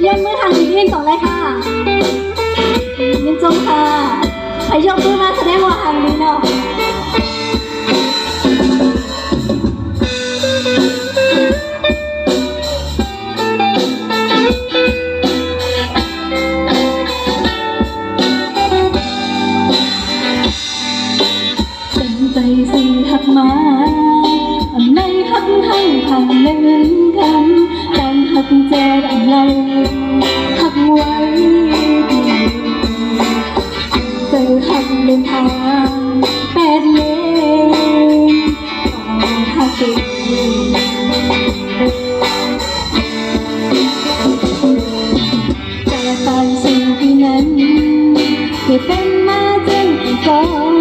ยนมือทางยืนก่อนเลยค่ะยืนจงค่ะใครยกมือมาแสดงว่าทางนี้เนาะเป็นใจสิหักมาอันในหักให้ทางเล่นกันการหักเจอดังไรหักไว้เจอหักเดินทางแปดเลนหักเองแต่ตอนสิ่งที่นั้นที่เป็นมาจนก่อน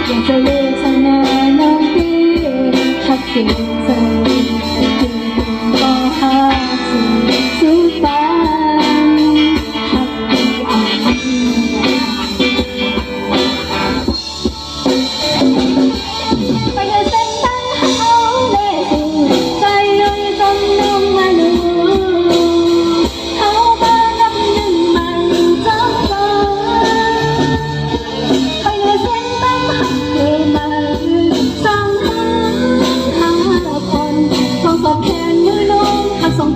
อยากจะเลือกสนาน้องพี่หักเก่งใจแต่จริงก็หักสิ่งสุดฟ้าหักเป็นอันไปเดินเส้นทางเขาเลยใจลอยจมลงมาดูเขาบ้านับหนึ่งมันจังก่อนไปเดินเส้นทางหักเธอมาสร้างหาคนต้องตอบแทนมือน้องหักสอง